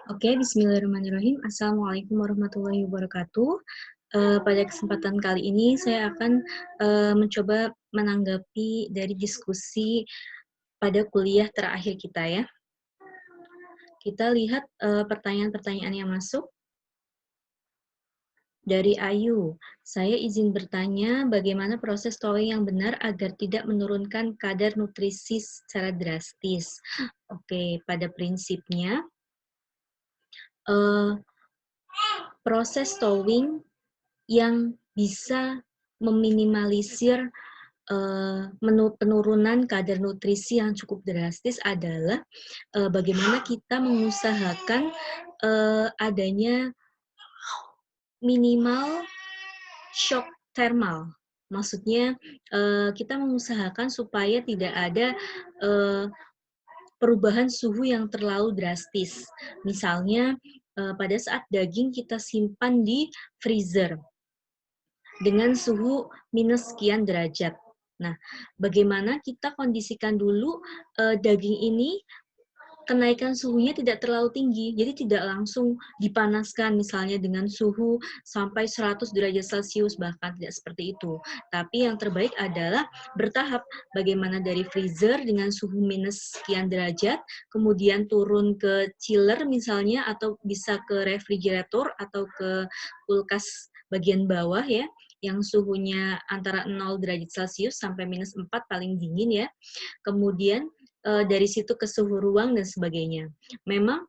Oke, bismillahirrahmanirrahim. Assalamualaikum warahmatullahi wabarakatuh. Pada kesempatan kali ini saya akan mencoba menanggapi dari diskusi pada kuliah terakhir kita ya. Kita lihat pertanyaan-pertanyaan yang masuk dari Ayu. Saya izin bertanya bagaimana proses stowing yang benar agar tidak menurunkan kadar nutrisi secara drastis. Oke, pada prinsipnya eh, proses stowing yang bisa meminimalisir penurunan kadar nutrisi yang cukup drastis adalah bagaimana kita mengusahakan adanya minimal shock thermal. Maksudnya kita mengusahakan supaya tidak ada perubahan suhu yang terlalu drastis. Misalnya pada saat daging kita simpan di freezer dengan suhu minus sekian derajat. Nah, bagaimana kita kondisikan dulu daging ini kenaikan suhunya tidak terlalu tinggi, jadi tidak langsung dipanaskan misalnya dengan suhu sampai 100 derajat Celcius, bahkan tidak seperti itu. Tapi yang terbaik adalah bertahap, bagaimana dari freezer dengan suhu minus sekian derajat, kemudian turun ke chiller misalnya, atau bisa ke refrigerator atau ke kulkas bagian bawah ya, yang suhunya antara 0 derajat Celcius sampai minus 4 paling dingin ya. Kemudian dari situ ke suhu ruang dan sebagainya. Memang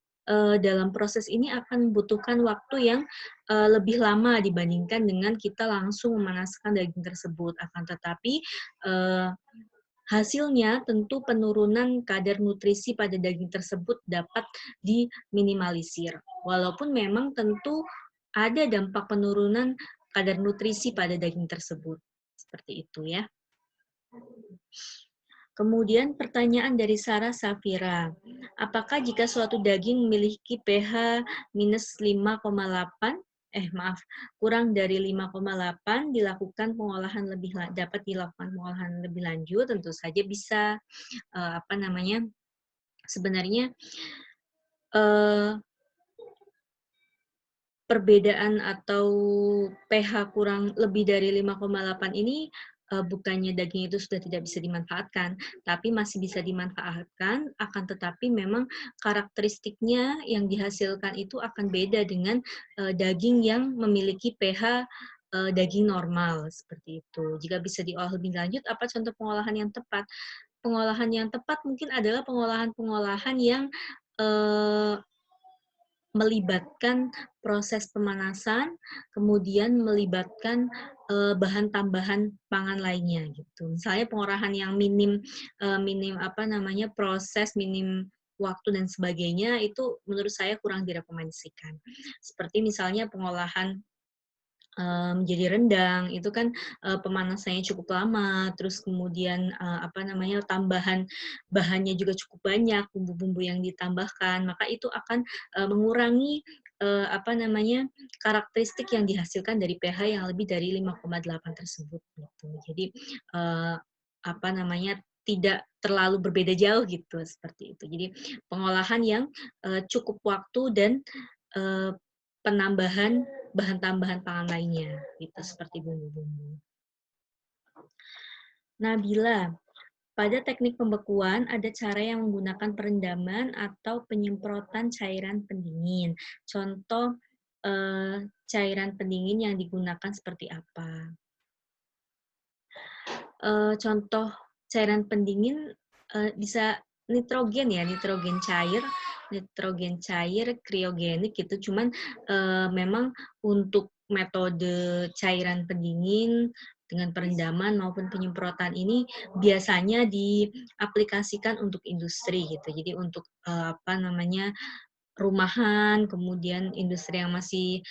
dalam proses ini akan membutuhkan waktu yang lebih lama dibandingkan dengan kita langsung memanaskan daging tersebut. Akan tetapi hasilnya tentu penurunan kadar nutrisi pada daging tersebut dapat diminimalisir. Walaupun memang tentu ada dampak penurunan kadar nutrisi pada daging tersebut. Seperti itu ya. Kemudian pertanyaan dari Sarah Safira, apakah jika suatu daging memiliki pH minus 5,8, kurang dari 5,8 dilakukan pengolahan dapat dilakukan pengolahan lebih lanjut? Tentu saja bisa. Sebenarnya perbedaan atau pH kurang lebih dari 5,8 ini bukannya daging itu sudah tidak bisa dimanfaatkan, tapi masih bisa dimanfaatkan, akan tetapi memang karakteristiknya yang dihasilkan itu akan beda dengan daging yang memiliki pH daging normal, seperti itu. Jika bisa diolah lebih lanjut, apa contoh pengolahan yang tepat? Pengolahan yang tepat mungkin adalah pengolahan-pengolahan yang melibatkan proses pemanasan, kemudian melibatkan bahan tambahan pangan lainnya gitu. Misalnya pengolahan yang minim proses minim waktu dan sebagainya itu menurut saya kurang direkomendasikan. Seperti misalnya pengolahan menjadi rendang itu kan pemanasannya cukup lama, terus kemudian tambahan bahannya juga cukup banyak, bumbu-bumbu yang ditambahkan, maka itu akan mengurangi karakteristik yang dihasilkan dari pH yang lebih dari 5,8 tersebut gitu. Jadi tidak terlalu berbeda jauh gitu, seperti itu. Jadi pengolahan yang cukup waktu dan penambahan bahan tambahan pangan lainnya, gitu, seperti bumbu-bumbu. Nabila, pada teknik pembekuan ada cara yang menggunakan perendaman atau penyemprotan cairan pendingin. Contoh cairan pendingin yang digunakan seperti apa? Contoh cairan pendingin bisa nitrogen ya, nitrogen cair, kriogenik gitu. Cuman memang untuk metode cairan pendingin dengan perendaman maupun penyemprotan ini biasanya diaplikasikan untuk industri gitu. Jadi untuk rumahan, kemudian industri yang masih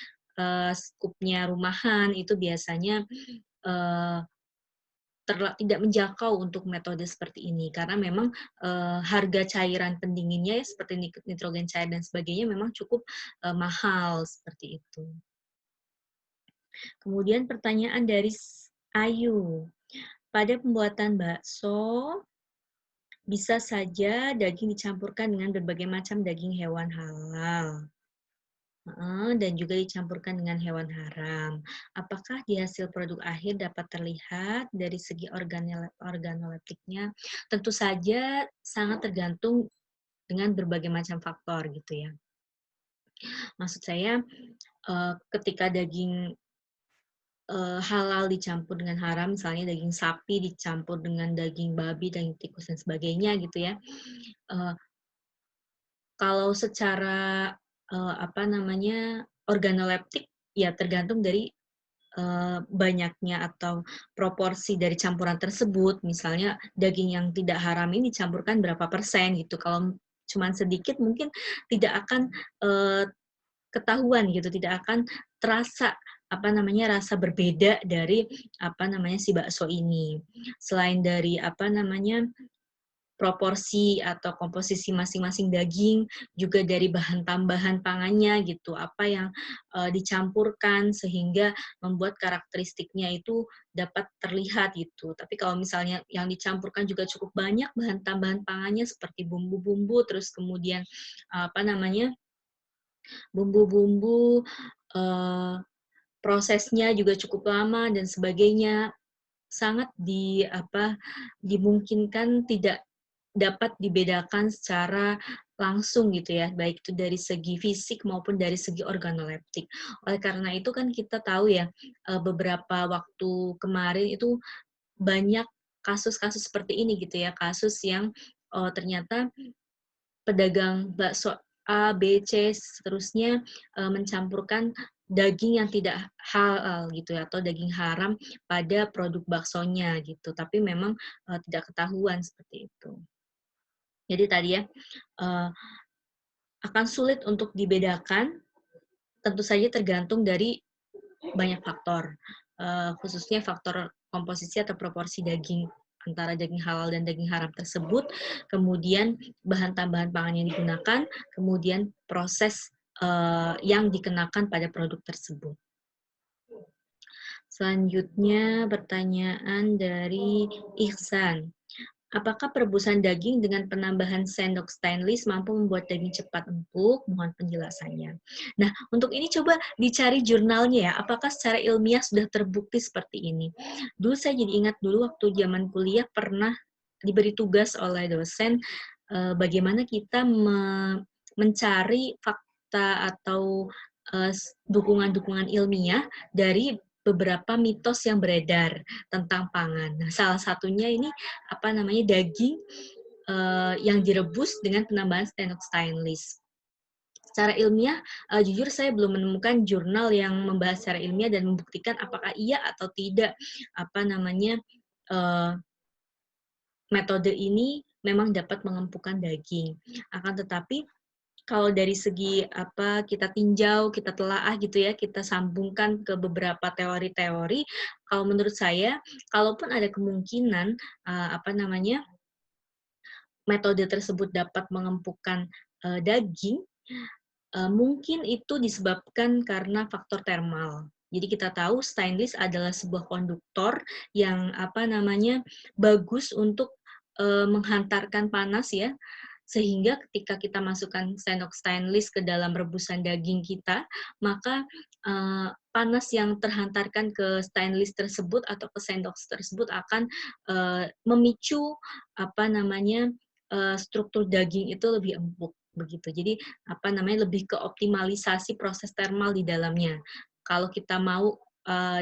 skupnya rumahan itu biasanya tidak menjangkau untuk metode seperti ini karena memang harga cairan pendinginnya ya seperti nitrogen cair dan sebagainya memang cukup mahal seperti itu. Kemudian pertanyaan dari Ayu, pada pembuatan bakso bisa saja daging dicampurkan dengan berbagai macam daging hewan halal. Dan juga dicampurkan dengan hewan haram. Apakah di hasil produk akhir dapat terlihat dari segi organoleptiknya? Tentu saja sangat tergantung dengan berbagai macam faktor gitu ya. Maksud saya, ketika daging halal dicampur dengan haram, misalnya daging sapi dicampur dengan daging babi, daging tikus dan sebagainya gitu ya. Eee, Kalau secara, apa namanya, organoleptik, ya tergantung dari, banyaknya atau proporsi dari campuran tersebut. Misalnya daging yang tidak haram ini dicampurkan berapa persen gitu, kalau cuman sedikit mungkin tidak akan, eee, ketahuan gitu, tidak akan terasa, apa namanya, rasa berbeda dari, apa namanya, si bakso ini. Selain dari, apa namanya, proporsi atau komposisi masing-masing daging, juga dari bahan tambahan pangannya gitu, apa yang, dicampurkan sehingga membuat karakteristiknya itu dapat terlihat gitu. Tapi kalau misalnya yang dicampurkan juga cukup banyak bahan tambahan pangannya seperti bumbu-bumbu, terus kemudian, apa namanya, bumbu-bumbu, eee, prosesnya juga cukup lama dan sebagainya, sangat dimungkinkan tidak dapat dibedakan secara langsung gitu ya, baik itu dari segi fisik maupun dari segi organoleptik. Oleh karena itu kan kita tahu ya, beberapa waktu kemarin itu banyak kasus-kasus seperti ini gitu ya, kasus yang, ternyata pedagang bakso A, B, C, seterusnya, mencampurkan daging yang tidak halal gitu ya, atau daging haram pada produk baksonya gitu, tapi memang, tidak ketahuan seperti itu. Jadi tadi ya, eee, akan sulit untuk dibedakan, tentu saja tergantung dari banyak faktor, khususnya faktor komposisi atau proporsi daging antara daging halal dan daging haram tersebut, kemudian bahan tambahan pangan yang digunakan, kemudian proses, yang dikenakan pada produk tersebut. Selanjutnya pertanyaan dari Ihsan. Apakah perebusan daging dengan penambahan sendok stainless mampu membuat daging cepat empuk? Mohon penjelasannya. Nah, untuk ini coba dicari jurnalnya ya, apakah secara ilmiah sudah terbukti seperti ini. Dulu saya jadi ingat dulu waktu zaman kuliah pernah diberi tugas oleh dosen, bagaimana kita mencari fakta atau, dukungan-dukungan ilmiah dari beberapa mitos yang beredar tentang pangan. Nah, salah satunya ini apa namanya, daging, yang direbus dengan penambahan sendok stainless. Secara ilmiah, jujur saya belum menemukan jurnal yang membahas secara ilmiah dan membuktikan apakah iya atau tidak, apa namanya, eee, metode ini memang dapat mengempukkan daging. Akan tetapi kalau dari segi kita tinjau, kita telaah gitu ya, kita sambungkan ke beberapa teori-teori, kalau menurut saya, kalaupun ada kemungkinan, metode tersebut dapat mengempukkan, daging, mungkin itu disebabkan karena faktor termal. Jadi kita tahu stainless adalah sebuah konduktor yang bagus untuk, menghantarkan panas ya, sehingga ketika kita masukkan sendok stainless ke dalam rebusan daging kita, maka, panas yang terhantarkan ke stainless tersebut atau ke sendok tersebut akan, memicu struktur daging itu lebih empuk, begitu. Jadi lebih ke optimalisasi proses termal di dalamnya. Kalau kita mau,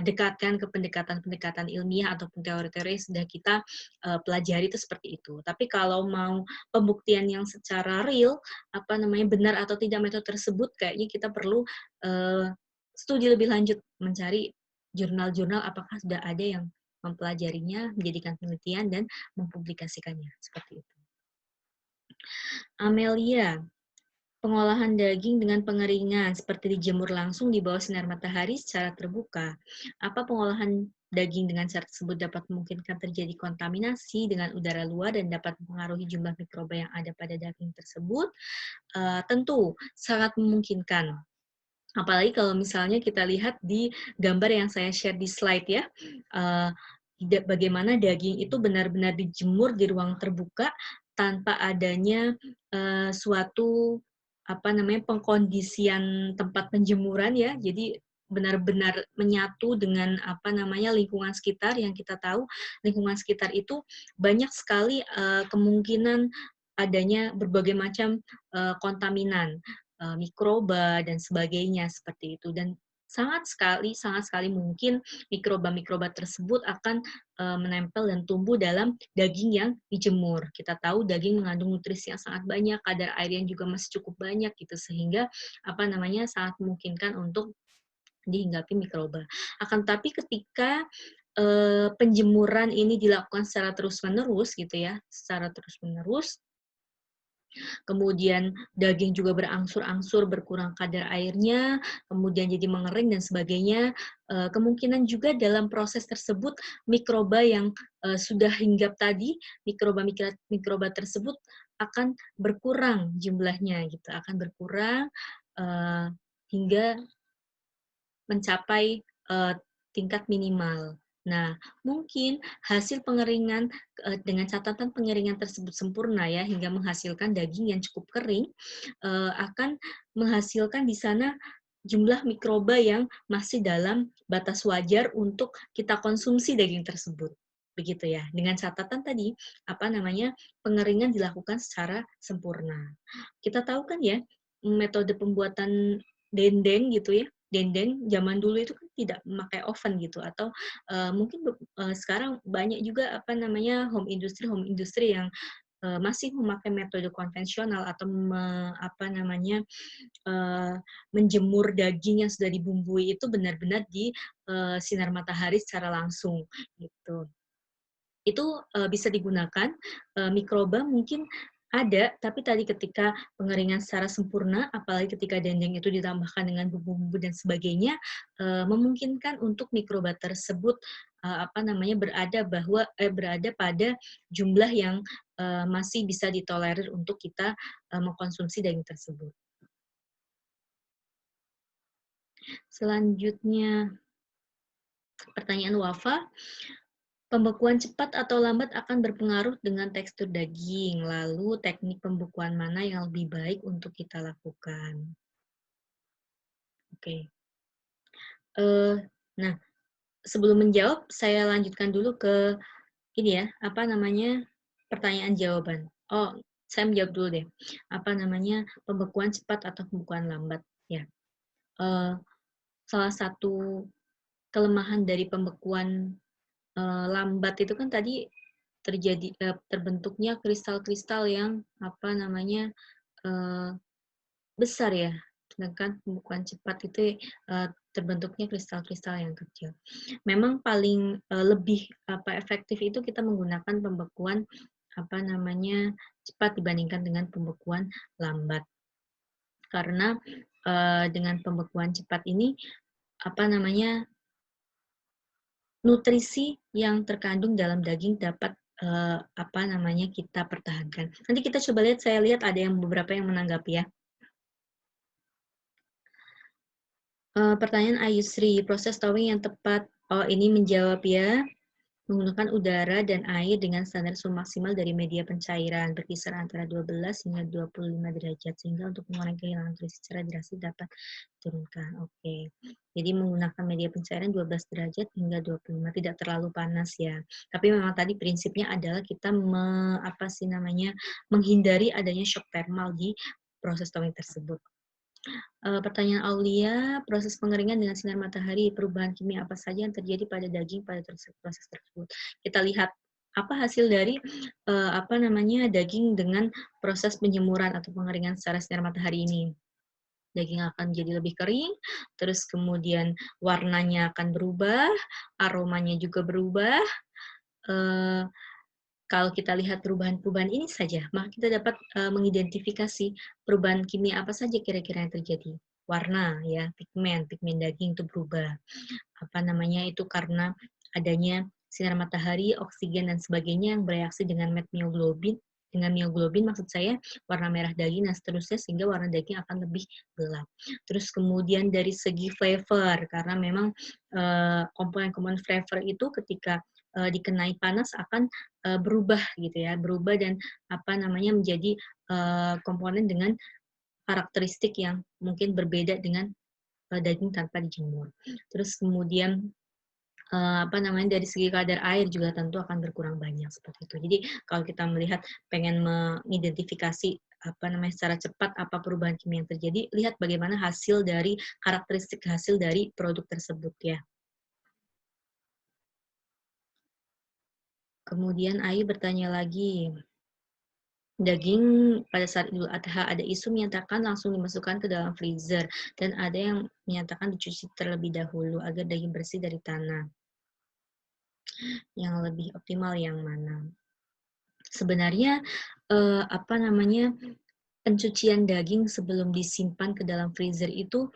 dekatkan ke pendekatan-pendekatan ilmiah ataupun teori-teori yang sudah kita, pelajari itu seperti itu. Tapi kalau mau pembuktian yang secara real, benar atau tidak metode tersebut, kayaknya kita perlu, eee, studi lebih lanjut, mencari jurnal-jurnal apakah sudah ada yang mempelajarinya, menjadikan penelitian dan mempublikasikannya, seperti itu. Amelia, pengolahan daging dengan pengeringan seperti dijemur langsung di bawah sinar matahari secara terbuka. Apa pengolahan daging dengan cara tersebut dapat memungkinkan terjadi kontaminasi dengan udara luar dan dapat mempengaruhi jumlah mikroba yang ada pada daging tersebut? Tentu sangat memungkinkan. Apalagi kalau misalnya kita lihat di gambar yang saya share di slide ya, eee, bagaimana daging itu benar-benar dijemur di ruang terbuka tanpa adanya, suatu pengkondisian tempat penjemuran ya. Jadi benar-benar menyatu dengan lingkungan sekitar. Yang kita tahu lingkungan sekitar itu banyak sekali kemungkinan adanya berbagai macam kontaminan, mikroba dan sebagainya seperti itu. Dan sangat sekali mungkin mikroba-mikroba tersebut akan menempel dan tumbuh dalam daging yang dijemur. Kita tahu daging mengandung nutrisi yang sangat banyak, kadar air yang juga masih cukup banyak gitu, sehingga sangat memungkinkan untuk dihinggapi mikroba. Akan tetapi ketika penjemuran ini dilakukan secara terus-menerus gitu ya, kemudian daging juga berangsur-angsur berkurang kadar airnya, kemudian jadi mengering dan sebagainya. Kemungkinan juga dalam proses tersebut mikroba yang sudah hinggap tadi, mikroba tersebut akan berkurang jumlahnya gitu, akan berkurang hingga mencapai tingkat minimal. Nah, mungkin hasil pengeringan dengan catatan pengeringan tersebut sempurna ya, hingga menghasilkan daging yang cukup kering, akan menghasilkan di sana jumlah mikroba yang masih dalam batas wajar untuk kita konsumsi daging tersebut. Begitu ya. Dengan catatan tadi, pengeringan dilakukan secara sempurna. Kita tahu kan ya, metode pembuatan dendeng gitu ya, dendeng zaman dulu itu kan tidak memakai oven gitu, atau mungkin sekarang banyak juga home industry yang masih memakai metode konvensional atau menjemur daging yang sudah dibumbui itu benar-benar di sinar matahari secara langsung gitu. Itu bisa digunakan, mikroba mungkin ada, tapi tadi ketika pengeringan secara sempurna, apalagi ketika dendeng itu ditambahkan dengan bumbu-bumbu dan sebagainya, memungkinkan untuk mikroba tersebut berada pada jumlah yang masih bisa ditolerir untuk kita mengkonsumsi daging tersebut. Selanjutnya, pertanyaan Wafa, pembekuan cepat atau lambat akan berpengaruh dengan tekstur daging. Lalu teknik pembekuan mana yang lebih baik untuk kita lakukan? Oke. Nah, sebelum menjawab, saya lanjutkan dulu ke ini ya, pertanyaan jawaban. Oh, saya menjawab dulu deh. Pembekuan cepat atau pembekuan lambat? Ya. Salah satu kelemahan dari pembekuan lambat itu kan tadi terbentuknya kristal-kristal yang besar ya, sedangkan pembekuan cepat itu terbentuknya kristal-kristal yang kecil. Memang paling lebih efektif itu kita menggunakan pembekuan cepat dibandingkan dengan pembekuan lambat, karena dengan pembekuan cepat ini nutrisi yang terkandung dalam daging dapat kita pertahankan. Nanti kita coba lihat, saya lihat ada beberapa yang menanggapi ya. Pertanyaan Ayusri, proses thawing yang tepat. Oh, ini menjawab ya. Menggunakan udara dan air dengan standar suhu maksimal dari media pencairan berkisar antara 12 hingga 25 derajat, sehingga untuk mengurangi kehilangan nutrisi secara drastis dapat diturunkan. Oke. Jadi menggunakan media pencairan 12 derajat hingga 25, tidak terlalu panas ya. Tapi memang tadi prinsipnya adalah kita menghindari adanya shock thermal di proses thawing tersebut. Pertanyaan Aulia, proses pengeringan dengan sinar matahari, perubahan kimia apa saja yang terjadi pada daging pada proses tersebut? Kita lihat apa hasil dari daging dengan proses penjemuran atau pengeringan secara sinar matahari ini. Daging akan jadi lebih kering, terus kemudian warnanya akan berubah, aromanya juga berubah. Kalau kita lihat perubahan-perubahan ini saja, maka kita dapat mengidentifikasi perubahan kimia apa saja kira-kira yang terjadi. Warna, ya, pigmen daging itu berubah. Itu karena adanya sinar matahari, oksigen, dan sebagainya yang bereaksi dengan myoglobin. Dengan myoglobin maksud saya warna merah daging dan seterusnya, sehingga warna daging akan lebih gelap. Terus kemudian dari segi flavor, karena memang komponen-komponen flavor itu ketika dikenai panas akan berubah gitu ya, berubah dan menjadi komponen dengan karakteristik yang mungkin berbeda dengan daging tanpa dijemur. Terus kemudian dari segi kadar air juga tentu akan berkurang banyak seperti itu. Jadi kalau kita melihat pengen mengidentifikasi secara cepat apa perubahan kimia yang terjadi, lihat bagaimana hasil dari karakteristik hasil dari produk tersebut ya. Kemudian Ayu bertanya lagi, daging pada saat Idul Adha ada isu menyatakan langsung dimasukkan ke dalam freezer dan ada yang menyatakan dicuci terlebih dahulu agar daging bersih dari tanah. Yang lebih optimal yang mana? Sebenarnya pencucian daging sebelum disimpan ke dalam freezer itu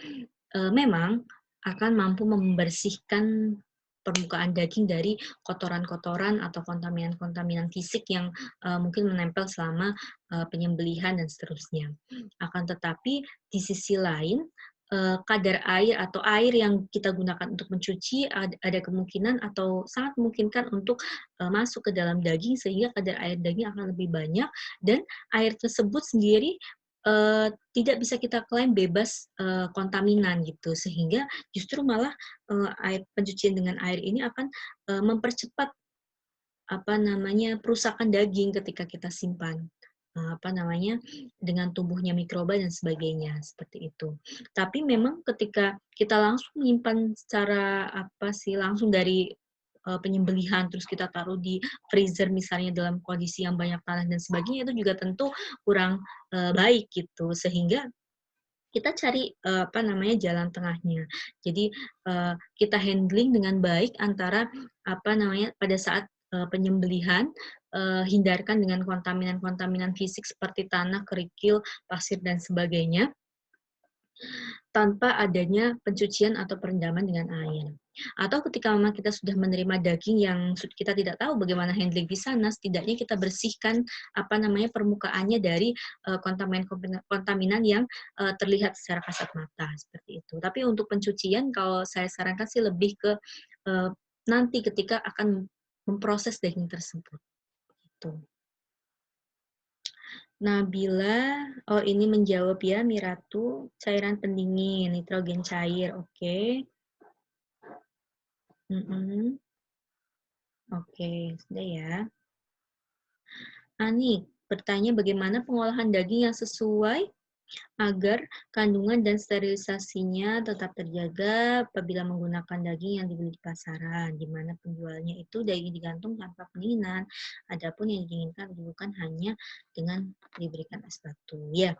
memang akan mampu membersihkan permukaan daging dari kotoran-kotoran atau kontaminan-kontaminan fisik yang mungkin menempel selama penyembelihan dan seterusnya. Akan tetapi di sisi lain kadar air atau air yang kita gunakan untuk mencuci ada kemungkinan atau sangat memungkinkan untuk masuk ke dalam daging sehingga kadar air daging akan lebih banyak dan air tersebut sendiri tidak bisa kita klaim bebas kontaminan gitu sehingga justru malah pencucian dengan air ini akan mempercepat perusakan daging ketika kita simpan dengan tumbuhnya mikroba dan sebagainya seperti itu. Tapi memang ketika kita langsung menyimpan secara langsung dari penyembelihan terus kita taruh di freezer misalnya dalam kondisi yang banyak tanah dan sebagainya itu juga tentu kurang baik gitu sehingga kita cari jalan tengahnya. Jadi kita handling dengan baik antara pada saat penyembelihan hindarkan dengan kontaminan-kontaminan fisik seperti tanah, kerikil, pasir dan sebagainya tanpa adanya pencucian atau perendaman dengan air. Atau ketika memang kita sudah menerima daging yang kita tidak tahu bagaimana handling di sana, setidaknya kita bersihkan permukaannya dari kontaminan yang terlihat secara kasat mata seperti itu. Tapi untuk pencucian kalau saya sarankan sih lebih ke nanti ketika akan memproses daging tersebut. Gitu. Nabila, oh ini menjawab ya Miratu, cairan pendingin, nitrogen cair, oke. Oke, sudah ya. Ani bertanya bagaimana pengolahan daging yang sesuai agar kandungan dan sterilisasinya tetap terjaga apabila menggunakan daging yang dibeli di pasaran, di mana penjualnya itu daging digantung tanpa pendinginan, adapun yang diinginkan bukan hanya dengan diberikan es batu. Ya,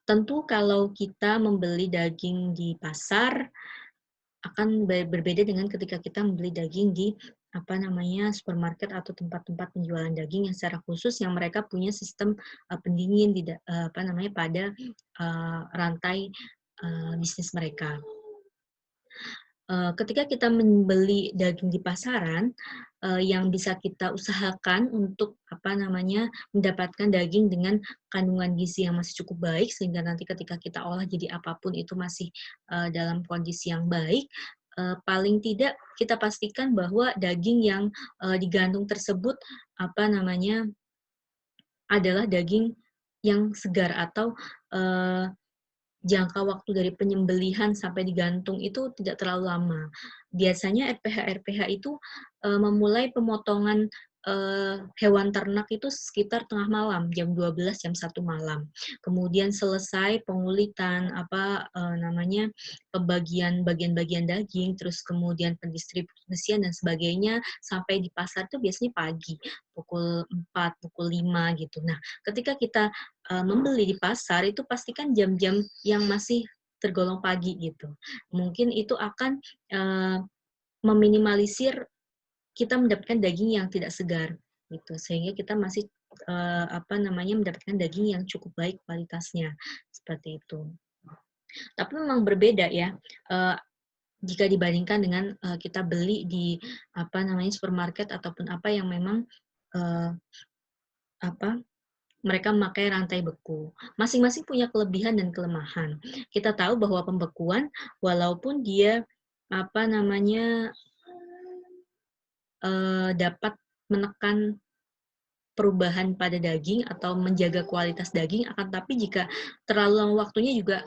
tentu kalau kita membeli daging di pasar akan berbeda dengan ketika kita membeli daging di supermarket atau tempat-tempat penjualan daging yang secara khusus yang mereka punya sistem pendingin pada rantai bisnis mereka. Ketika kita membeli daging di pasaran, yang bisa kita usahakan untuk mendapatkan daging dengan kandungan gizi yang masih cukup baik sehingga nanti ketika kita olah jadi apapun itu masih dalam kondisi yang baik. Paling tidak kita pastikan bahwa daging yang digantung tersebut adalah daging yang segar atau jangka waktu dari penyembelihan sampai digantung itu tidak terlalu lama. Biasanya RPH itu memulai pemotongan hewan ternak itu sekitar tengah malam, jam 12, jam 1 malam. Kemudian selesai pengulitan pembagian bagian-bagian daging, terus kemudian pendistribusian dan sebagainya sampai di pasar itu biasanya pagi, pukul 4, pukul 5 gitu. Nah, ketika kita membeli di pasar itu pastikan jam-jam yang masih tergolong pagi gitu. Mungkin itu akan meminimalisir kita mendapatkan daging yang tidak segar gitu. Sehingga kita masih mendapatkan daging yang cukup baik kualitasnya seperti itu. Tapi memang berbeda ya. Jika dibandingkan dengan kita beli di supermarket ataupun apa yang memang mereka memakai rantai beku. Masing-masing punya kelebihan dan kelemahan. Kita tahu bahwa pembekuan, walaupun dia dapat menekan perubahan pada daging atau menjaga kualitas daging, akan tapi jika terlalu lama waktunya juga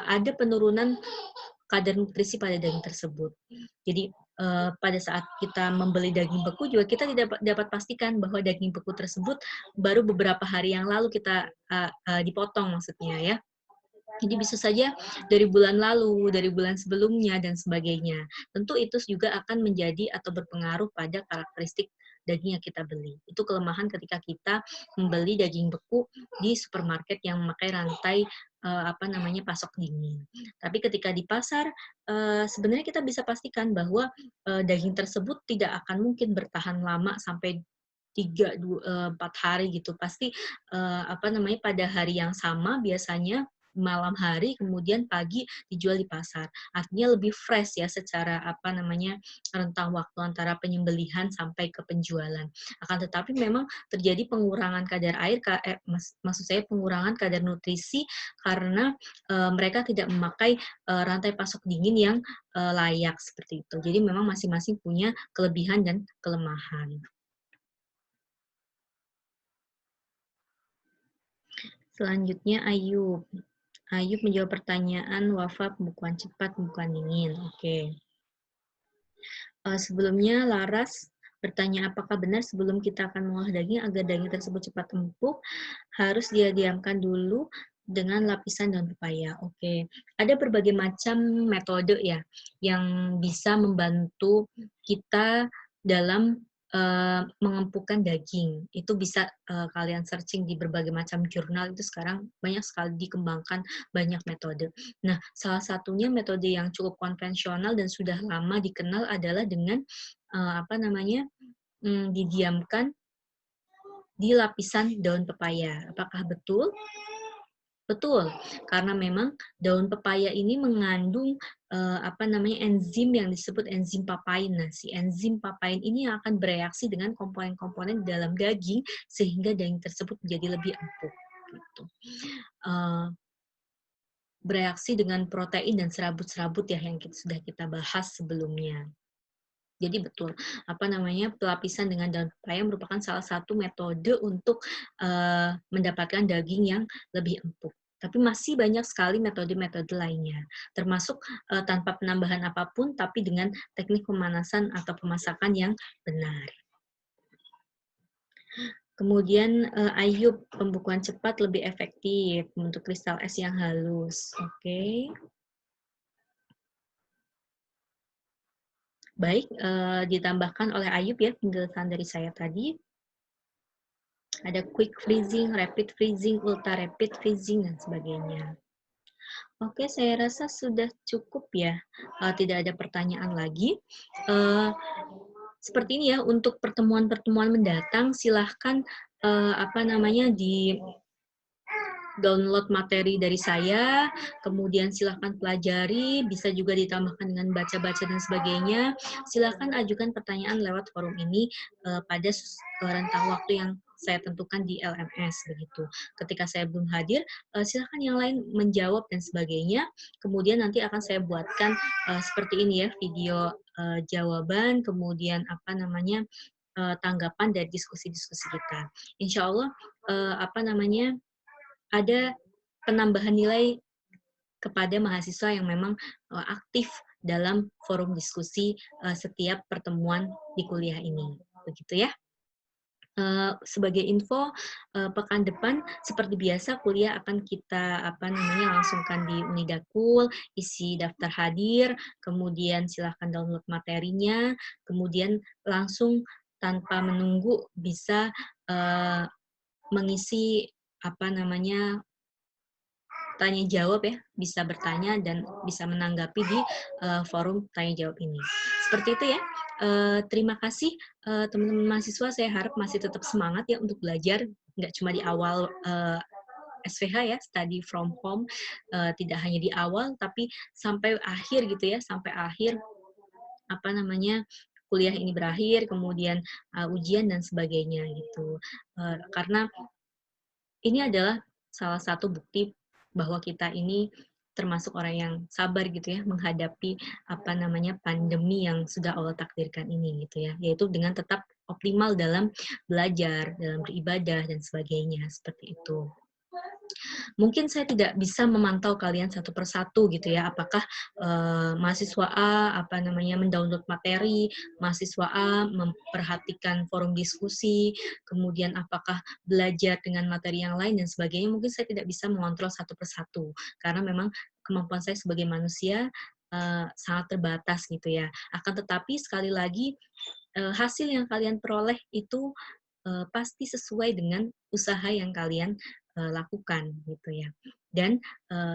ada penurunan kadar nutrisi pada daging tersebut. Jadi pada saat kita membeli daging beku juga kita tidak dapat pastikan bahwa daging beku tersebut baru beberapa hari yang lalu kita dipotong maksudnya ya. Jadi bisa saja dari bulan lalu, dari bulan sebelumnya, dan sebagainya. Tentu itu juga akan menjadi atau berpengaruh pada karakteristik daging yang kita beli. Itu kelemahan ketika kita membeli daging beku di supermarket yang memakai rantai pasok dingin. Tapi ketika di pasar, sebenarnya kita bisa pastikan bahwa daging tersebut tidak akan mungkin bertahan lama sampai 4 hari gitu. Pasti pada hari yang sama biasanya malam hari, kemudian pagi dijual di pasar. Artinya lebih fresh ya secara rentang waktu antara penyembelihan sampai ke penjualan. Akan tetapi memang terjadi pengurangan kadar air, maksud saya pengurangan kadar nutrisi karena mereka tidak memakai rantai pasok dingin yang layak seperti itu. Jadi memang masing-masing punya kelebihan dan kelemahan. Selanjutnya Ayub. Ayub menjawab pertanyaan Wafa pembekuan cepat, pembekuan dingin. Oke. Sebelumnya Laras bertanya apakah benar sebelum kita akan mengolah daging agar daging tersebut cepat empuk harus dia diamkan dulu dengan lapisan daun pepaya. Oke. Ada berbagai macam metode ya yang bisa membantu kita dalam mengempukkan daging. Itu bisa kalian searching di berbagai macam jurnal, itu sekarang banyak sekali dikembangkan banyak metode. Nah, salah satunya metode yang cukup konvensional dan sudah lama dikenal adalah dengan didiamkan di lapisan daun pepaya. Apakah betul? Betul, karena memang daun pepaya ini mengandung enzim yang disebut enzim papain. Nah, si enzim papain ini yang akan bereaksi dengan komponen-komponen di dalam daging sehingga daging tersebut menjadi lebih empuk. Gitu. Bereaksi dengan protein dan serabut-serabut ya yang sudah kita bahas sebelumnya. Jadi betul, pelapisan dengan daun pepaya merupakan salah satu metode untuk mendapatkan daging yang lebih empuk. Tapi masih banyak sekali metode-metode lainnya, termasuk tanpa penambahan apapun, tapi dengan teknik pemanasan atau pemasakan yang benar. Kemudian Ayub, pembekuan cepat lebih efektif untuk kristal es yang halus. Oke. Baik, ditambahkan oleh Ayub ya penjelasan dari saya tadi. Ada quick freezing, rapid freezing, ultra rapid freezing, dan sebagainya. Oke, saya rasa sudah cukup ya. Tidak ada pertanyaan lagi. Seperti ini ya, untuk pertemuan-pertemuan mendatang, silahkan di download materi dari saya, kemudian silahkan pelajari, bisa juga ditambahkan dengan baca-baca dan sebagainya. Silahkan ajukan pertanyaan lewat forum ini pada rentang waktu yang saya tentukan di LMS begitu. Ketika saya belum hadir, silahkan yang lain menjawab dan sebagainya. Kemudian nanti akan saya buatkan seperti ini ya, video jawaban, kemudian tanggapan dari diskusi-diskusi kita. Insya Allah ada penambahan nilai kepada mahasiswa yang memang aktif dalam forum diskusi setiap pertemuan di kuliah ini. Begitu ya. Sebagai info, pekan depan seperti biasa kuliah akan kita langsungkan di Unidakul, isi daftar hadir, kemudian silahkan download materinya, kemudian langsung tanpa menunggu bisa mengisi tanya jawab ya, bisa bertanya dan bisa menanggapi di forum tanya jawab ini. Seperti itu ya. Terima kasih teman-teman mahasiswa, saya harap masih tetap semangat ya untuk belajar, nggak cuma di awal SVH ya, study from home, tidak hanya di awal tapi sampai akhir gitu ya, sampai akhir kuliah ini berakhir, kemudian ujian dan sebagainya gitu. Karena ini adalah salah satu bukti bahwa kita ini termasuk orang yang sabar gitu ya menghadapi pandemi yang sudah Allah takdirkan ini gitu ya, yaitu dengan tetap optimal dalam belajar, dalam beribadah, dan sebagainya, seperti itu. Mungkin saya tidak bisa memantau kalian satu persatu gitu ya, apakah mahasiswa A mendownload materi, mahasiswa A memperhatikan forum diskusi, kemudian apakah belajar dengan materi yang lain dan sebagainya. Mungkin saya tidak bisa mengontrol satu persatu karena memang kemampuan saya sebagai manusia sangat terbatas gitu ya. Akan tetapi sekali lagi hasil yang kalian peroleh itu pasti sesuai dengan usaha yang kalian lakukan gitu ya. Dan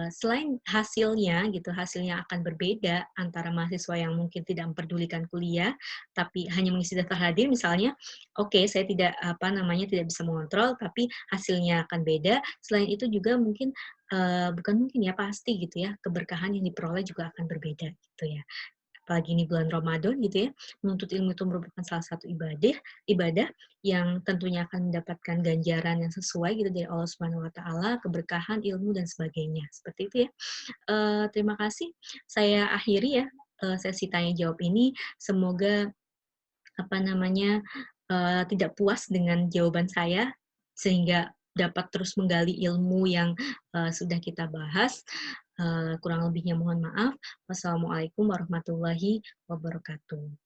selain hasilnya gitu, hasilnya akan berbeda antara mahasiswa yang mungkin tidak memperdulikan kuliah, tapi hanya mengisi daftar hadir misalnya, oke, saya tidak tidak bisa mengontrol, tapi hasilnya akan beda. Selain itu juga mungkin bukan mungkin ya pasti gitu ya, keberkahan yang diperoleh juga akan berbeda gitu ya. Apalagi ini bulan Ramadan gitu ya, menuntut ilmu itu merupakan salah satu ibadah yang tentunya akan mendapatkan ganjaran yang sesuai gitu dari Allah Subhanahu wa taala, keberkahan, ilmu dan sebagainya. Seperti itu ya. Terima kasih. Saya akhiri ya sesi tanya jawab ini. Semoga tidak puas dengan jawaban saya sehingga dapat terus menggali ilmu yang sudah kita bahas. Kurang lebihnya mohon maaf. Wassalamualaikum warahmatullahi wabarakatuh.